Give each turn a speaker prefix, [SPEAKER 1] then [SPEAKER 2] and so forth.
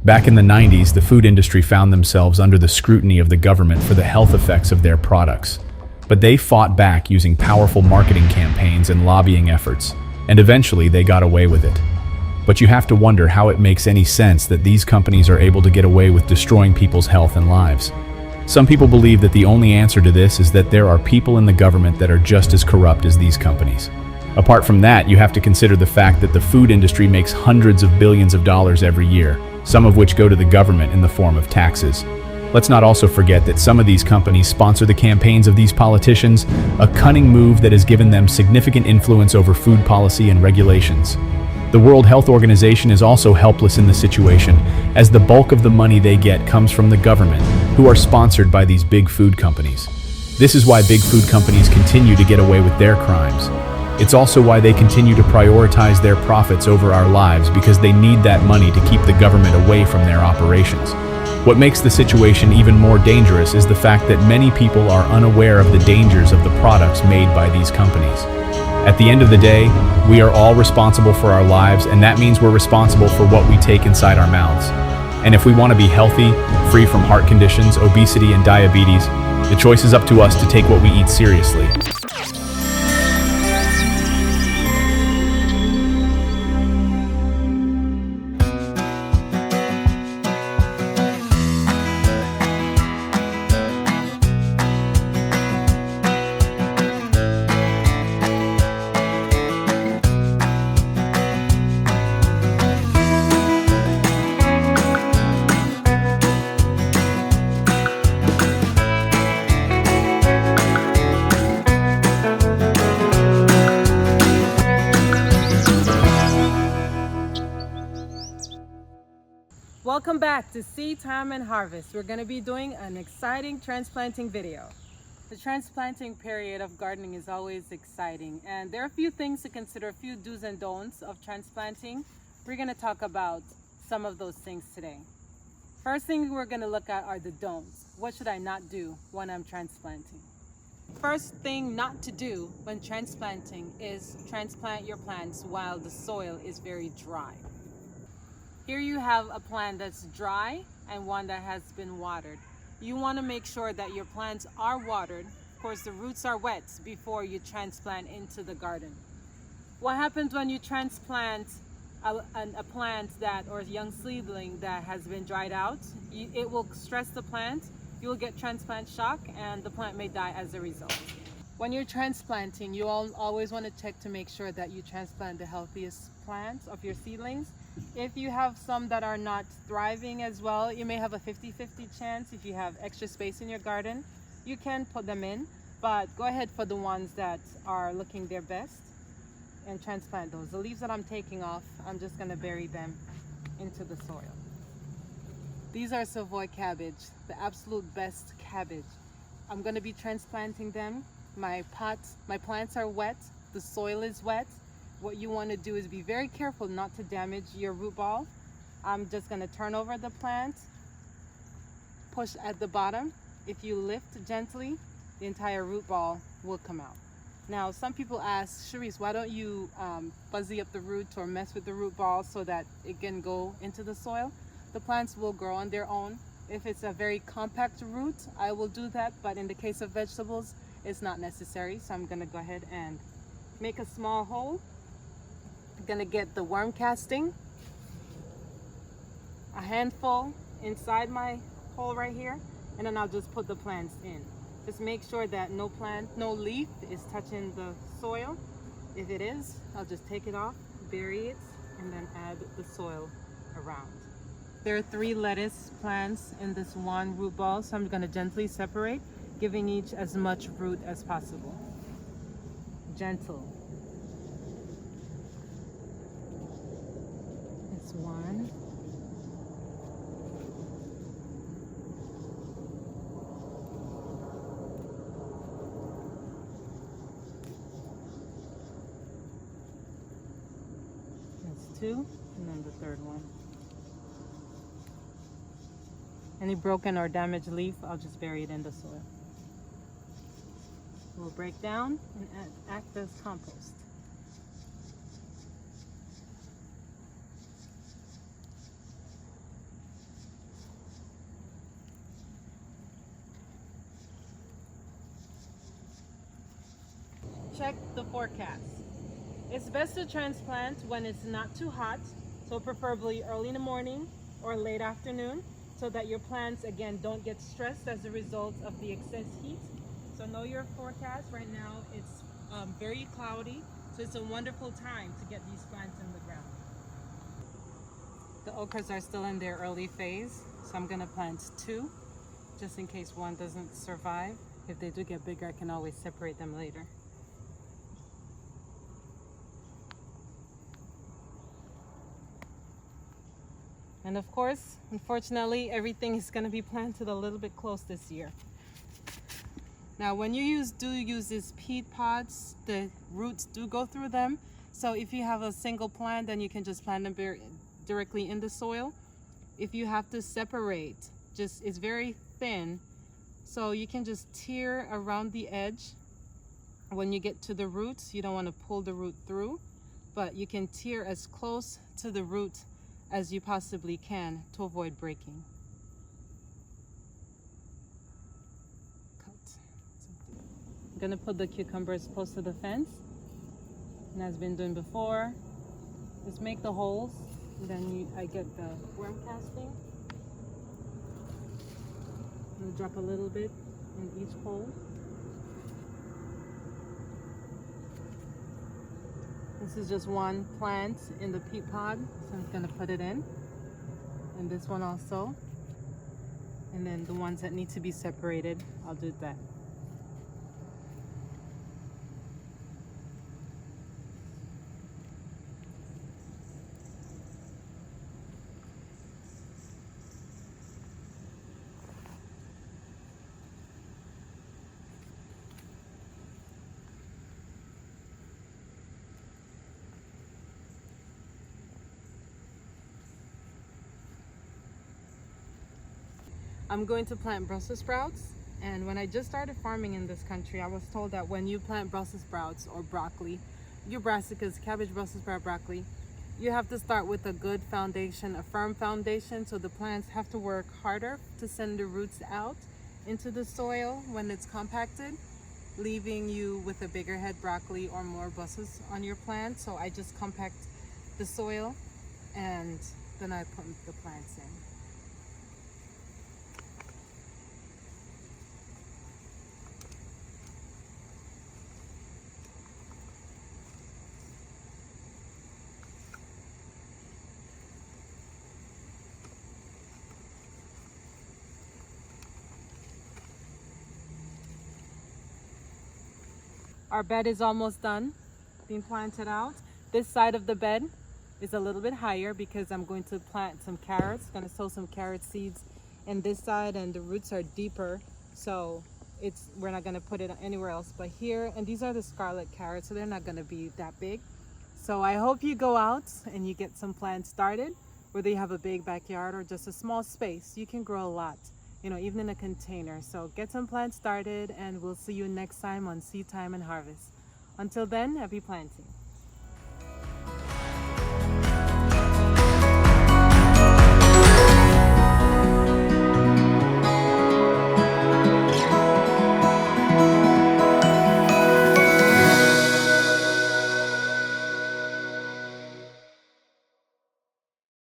[SPEAKER 1] Back in the 90s, the food industry found themselves under the scrutiny of the government for the health effects of their products. But they fought back using powerful marketing campaigns and lobbying efforts, and eventually they got away with it. But you have to wonder how it makes any sense that these companies are able to get away with destroying people's health and lives. Some people believe that the only answer to this is that there are people in the government that are just as corrupt as these companies. Apart from that, you have to consider the fact that the food industry makes hundreds of billions of dollars every year, some of which go to the government in the form of taxes. Let's not also forget that some of these companies sponsor the campaigns of these politicians, a cunning move that has given them significant influence over food policy and regulations. The World Health Organization is also helpless in the situation, as the bulk of the money they get comes from the government, who are sponsored by these big food companies. This is why big food companies continue to get away with their crimes. It's also why they continue to prioritize their profits over our lives, because they need that money to keep the government away from their operations. What makes the situation even more dangerous is the fact that many people are unaware of the dangers of the products made by these companies. At the end of the day, we are all responsible for our lives, and that means we're responsible for what we take inside our mouths. And if we want to be healthy, free from heart conditions, obesity, and diabetes, the choice is up to us to take what we eat seriously.
[SPEAKER 2] Welcome back to Seed Time and Harvest. We're going to be doing an exciting transplanting video. The transplanting period of gardening is always exciting, and there are a few things to consider, a few do's and don'ts of transplanting. We're going to talk about some of those things today. First thing we're going to look at are the don'ts. What should I not do when I'm transplanting? First thing not to do when transplanting is transplant your plants while the soil is very dry. Here you have a plant that's dry and one that has been watered. You want to make sure that your plants are watered. Of course, the roots are wet before you transplant into the garden. What happens when you transplant a plant or a young seedling that has been dried out? It will stress the plant. You will get transplant shock, and the plant may die as a result. When you're transplanting, you always want to check to make sure that you transplant the healthiest plants of your seedlings. If you have some that are not thriving as well, you may have a 50-50 chance. If you have extra space in your garden, you can put them in, but go ahead for the ones that are looking their best and transplant those. The leaves that I'm taking off, I'm just going to bury them into the soil. These are Savoy cabbage, the absolute best cabbage. I'm going to be transplanting them. My plants are wet, the soil is wet. What you want to do is be very careful not to damage your root ball. I'm just going to turn over the plant, push at the bottom. If you lift gently, the entire root ball will come out. Now, some people ask, Cherise, why don't you fuzzy up the root or mess with the root ball so that it can go into the soil? The plants will grow on their own. If it's a very compact root, I will do that, but in the case of vegetables, it's not necessary. So I'm going to go ahead and make a small hole. I'm going to get the worm casting, a handful inside my hole right here, and then I'll just put the plants in. Just make sure that no leaf is touching the soil. If it is, I'll just take it off, bury it, and then add the soil around. There are 3 lettuce plants in this one root ball, so I'm going to gently separate, giving each as much root as possible. Gentle. That's one. That's 2, and then the third one. Any broken or damaged leaf, I'll just bury it in the soil. Will break down and act as compost. check the forecast. It's best to transplant when it's not too hot, so preferably early in the morning or late afternoon, so that your plants again don't get stressed as a result of the excess heat. So know your forecast. Right now it's very cloudy, so it's a wonderful time to get these plants in the ground. The okras are still in their early phase, so I'm gonna plant 2 just in case one doesn't survive. If they do get bigger, I can always separate them later. And of course, unfortunately, everything is going to be planted a little bit close this year. Now, when you do use these peat pods, the roots do go through them. So if you have a single plant, then you can just plant them directly in the soil. If you have to separate, it's very thin, so you can just tear around the edge. When you get to the roots, you don't want to pull the root through, but you can tear as close to the root as you possibly can to avoid breaking. I'm gonna put the cucumbers close to the fence, and as I've been doing before, just make the holes, and then I get the worm casting. I'm gonna drop a little bit in each hole. This is just one plant in the peat pod, so I'm gonna put it in. And this one also. And then the ones that need to be separated, I'll do that. I'm going to plant Brussels sprouts, and when I just started farming in this country, I was told that when you plant Brussels sprouts or broccoli, your brassicas, cabbage, Brussels sprout, broccoli, you have to start with a good foundation, a firm foundation, so the plants have to work harder to send the roots out into the soil when it's compacted, leaving you with a bigger head broccoli or more Brussels on your plant. So I just compact the soil and then I put the plants in. Our bed is almost done being planted out. This side of the bed is a little bit higher because I'm going to plant some carrots. I'm going to sow some carrot seeds in this side, and the roots are deeper, so we're not going to put it anywhere else but here. And these are the scarlet carrots, so they're not going to be that big. So I hope you go out and you get some plants started, whether you have a big backyard or just a small space. You can grow a lot, even in a container. So get some plants started, and we'll see you next time on Seed Time and Harvest. Until then, happy planting.